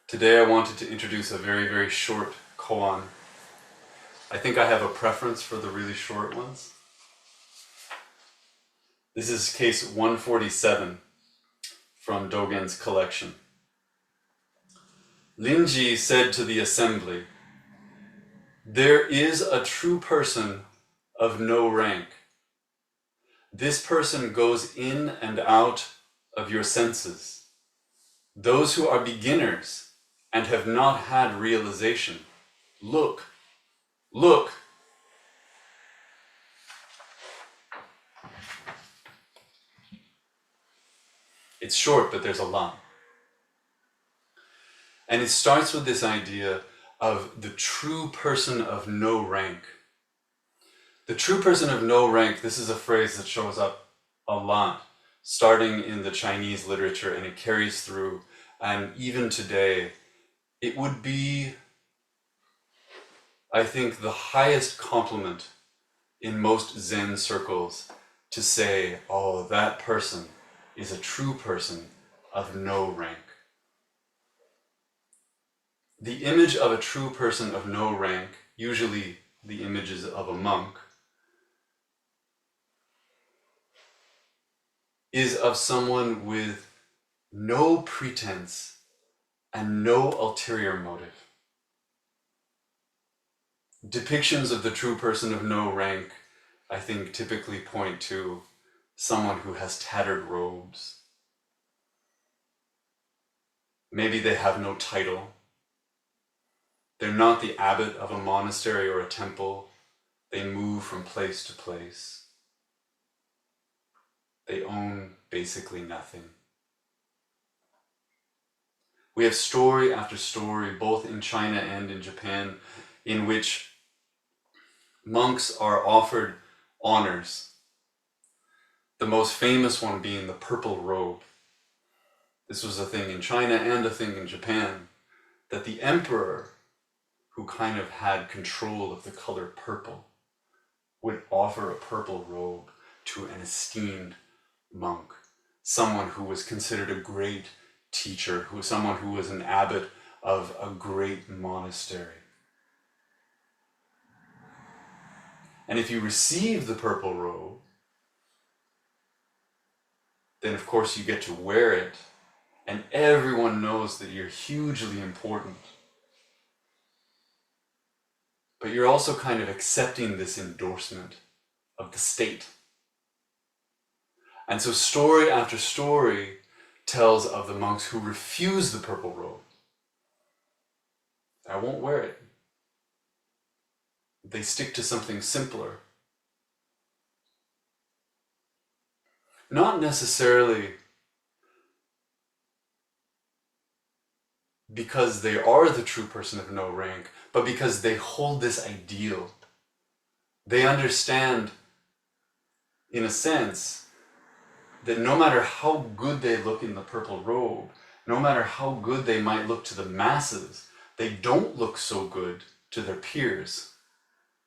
Today I wanted to introduce a very, very short koan. I think I have a preference for the really short ones. This is case 147 from Dogen's collection. Linji said to the assembly, "There is a true person of no rank. This person goes in and out of your senses. Those who are beginners and have not had realization, look, look." It's short, but there's a lot. And it starts with this idea of the true person of no rank. The true person of no rank, this is a phrase that shows up a lot, starting in the Chinese literature, and it carries through. And even today, it would be, I think, the highest compliment in most Zen circles to say, oh, that person is a true person of no rank. The image of a true person of no rank, usually the images of a monk, is of someone with no pretense and no ulterior motive. Depictions of the true person of no rank, I think, typically point to someone who has tattered robes. Maybe they have no title. They're not the abbot of a monastery or a temple. They move from place to place. They own basically nothing. We have story after story, both in China and in Japan, in which monks are offered honors. The most famous one being the purple robe. This was a thing in China and a thing in Japan, that the emperor, who kind of had control of the color purple, would offer a purple robe to an esteemed monk, someone who was considered a great teacher, someone who was an abbot of a great monastery. And if you receive the purple robe, then of course you get to wear it, and everyone knows that you're hugely important. But you're also kind of accepting this endorsement of the state. And so story after story tells of the monks who refuse the purple robe. I won't wear it. They stick to something simpler. Not necessarily because they are the true person of no rank, but because they hold this ideal. They understand, in a sense, that no matter how good they look in the purple robe, no matter how good they might look to the masses, they don't look so good to their peers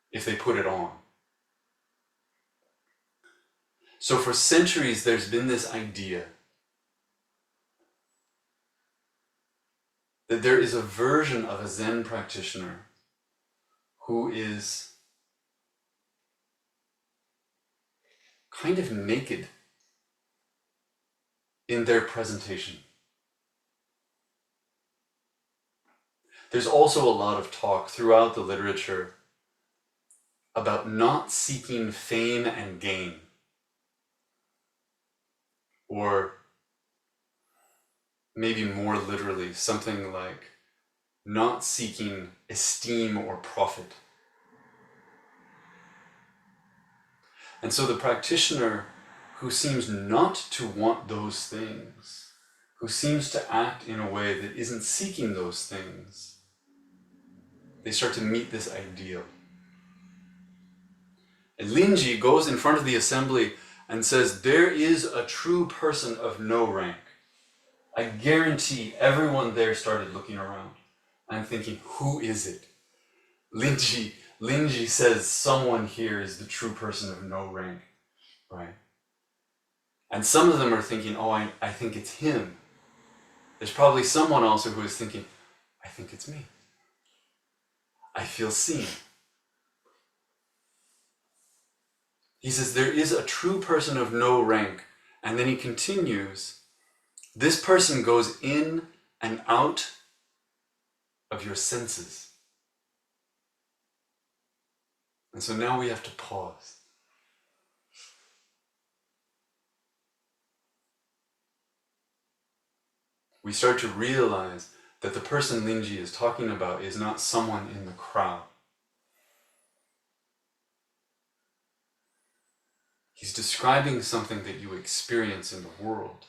if they put it on. So for centuries, there's been this idea that there is a version of a Zen practitioner who is kind of naked in their presentation. There's also a lot of talk throughout the literature about not seeking fame and gain, or maybe more literally, something like not seeking esteem or profit. And so the practitioner who seems not to want those things, who seems to act in a way that isn't seeking those things, they start to meet this ideal. And Linji goes in front of the assembly and says, there is a true person of no rank. I guarantee everyone there started looking around and thinking, who is it? Linji says someone here is the true person of no rank, right? And some of them are thinking, oh, I think it's him. There's probably someone also who is thinking, I think it's me. I feel seen. He says, there is a true person of no rank. And then he continues, this person goes in and out of your senses. And so now we have to pause. We start to realize that the person Linji is talking about is not someone in the crowd. He's describing something that you experience in the world.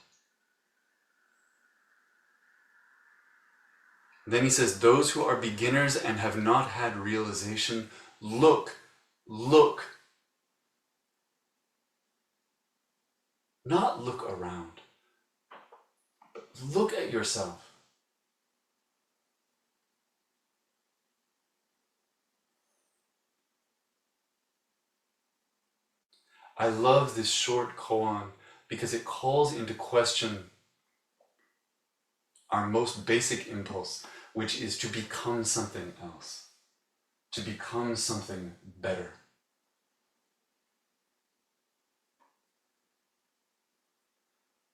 Then he says, those who are beginners and have not had realization, look. Not look around, but look at yourself. I love this short koan because it calls into question our most basic impulse, which is to become something else, to become something better.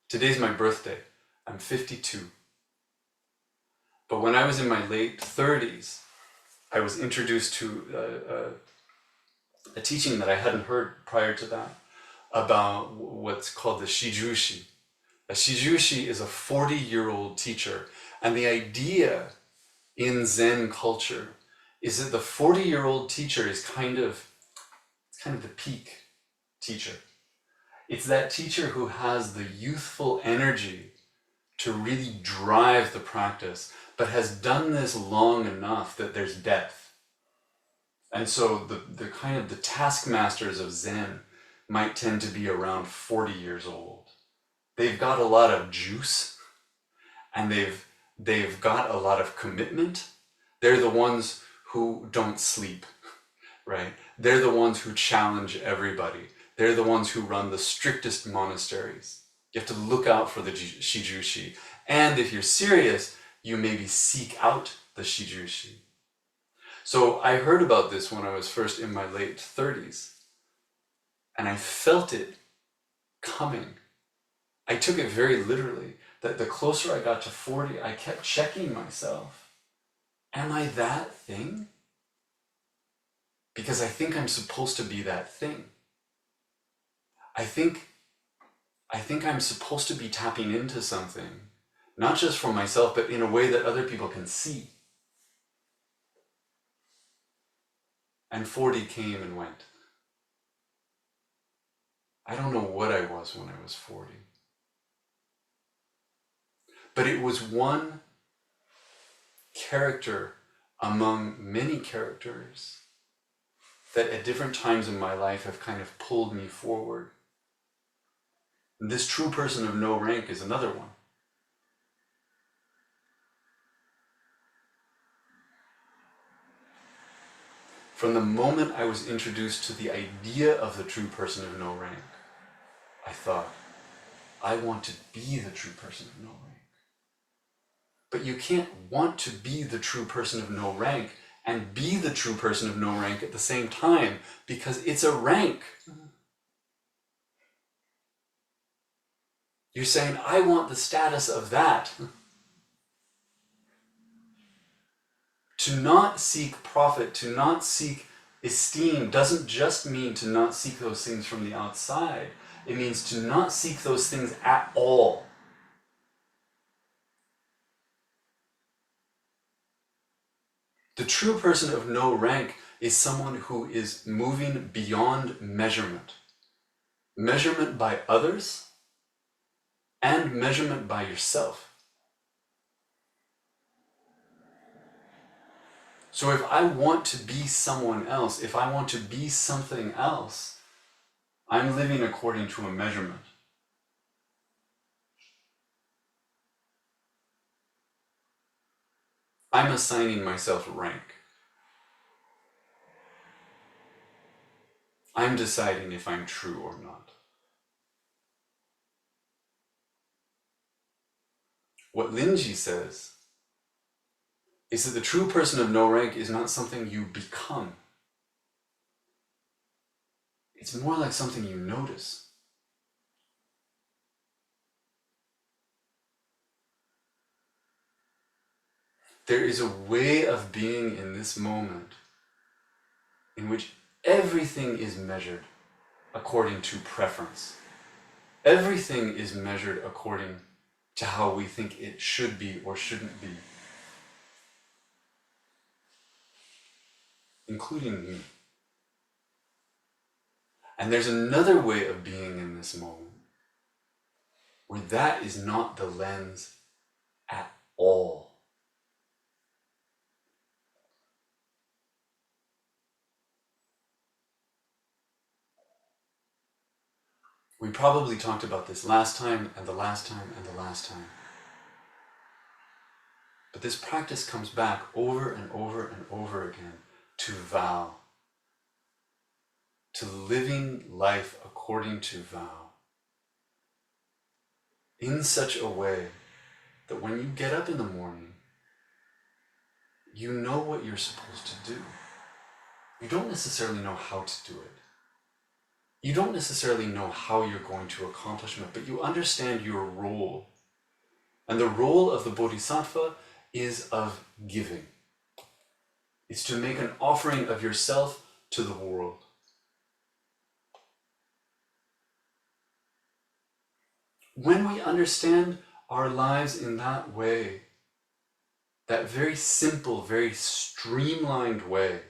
Today's my birthday. I'm 52. But when I was in my late 30s, I was introduced to a teaching that I hadn't heard prior to that about what's called the shijushi. A shijushi is a 40-year-old teacher, and the idea in Zen culture is that the 40-year-old teacher is kind of the peak teacher. It's that teacher who has the youthful energy to really drive the practice, but has done this long enough that there's depth. And so the kind of the taskmasters of Zen might tend to be around 40 years old. They've got a lot of juice, and they've got a lot of commitment. They're the ones who don't sleep, right? They're the ones who challenge everybody. They're the ones who run the strictest monasteries. You have to look out for the shijushi. And if you're serious, you maybe seek out the shijushi. So I heard about this when I was first in my late 30s. And I felt it coming. I took it very literally, that the closer I got to 40, I kept checking myself. Am I that thing? Because I think I'm supposed to be that thing. I think I'm supposed to be tapping into something, not just for myself, but in a way that other people can see. And 40 came and went. I don't know what I was when I was 40. But it was one character among many characters that at different times in my life have kind of pulled me forward. And this true person of no rank is another one. From the moment I was introduced to the idea of the true person of no rank, I thought, I want to be the true person of no rank. But you can't want to be the true person of no rank and be the true person of no rank at the same time, because it's a rank. You're saying, I want the status of that. To not seek profit, to not seek esteem, doesn't just mean to not seek those things from the outside. It means to not seek those things at all. The true person of no rank is someone who is moving beyond measurement. Measurement by others and measurement by yourself. So if I want to be someone else, if I want to be something else, I'm living according to a measurement. I'm assigning myself rank. I'm deciding if I'm true or not. What Linji says is that the true person of no rank is not something you become. It's more like something you notice. There is a way of being in this moment in which everything is measured according to preference. Everything is measured according to how we think it should be or shouldn't be, including me. And there's another way of being in this moment where that is not the lens at all. We probably talked about this last time and the last time and the last time. But this practice comes back over and over and over again to vow, to living life according to vow, in such a way that when you get up in the morning, you know what you're supposed to do. You don't necessarily know how to do it. You don't necessarily know how you're going to accomplish it, but you understand your role. And the role of the Bodhisattva is of giving. It's to make an offering of yourself to the world. When we understand our lives in that way, that very simple, very streamlined way,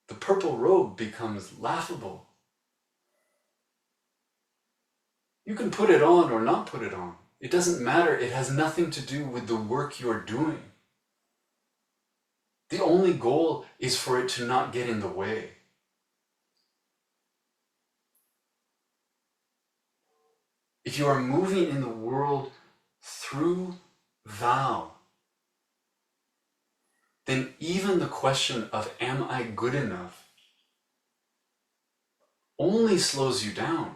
the purple robe becomes laughable. You can put it on or not put it on. It doesn't matter. It has nothing to do with the work you're doing. The only goal is for it to not get in the way. If you are moving in the world through vow, then even the question of am I good enough only slows you down.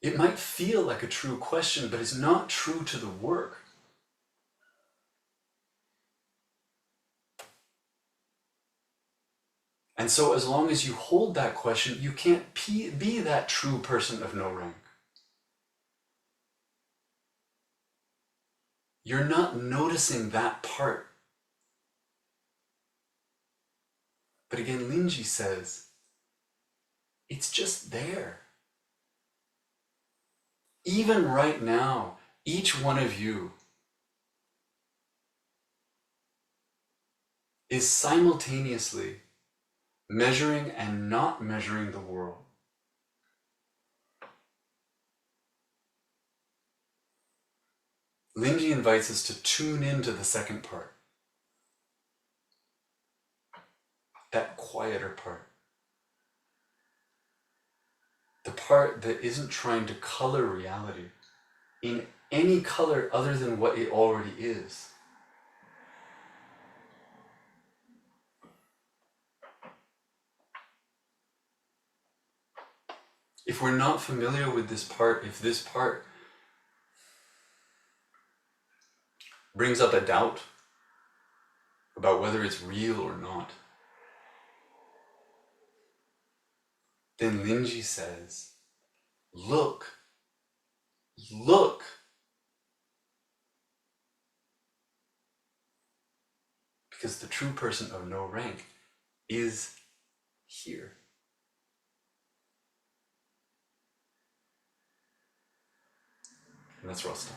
It might feel like a true question, but it's not true to the work. And so as long as you hold that question, you can't be that true person of no rank. You're not noticing that part. But again, Linji says, it's just there. Even right now, each one of you is simultaneously measuring and not measuring the world. Linji invites us to tune into the second part, that quieter part. The part that isn't trying to color reality in any color other than what it already is. If we're not familiar with this part, if this part brings up a doubt about whether it's real or not, then Linji says, look. Because the true person of no rank is here. And that's where I'll stop.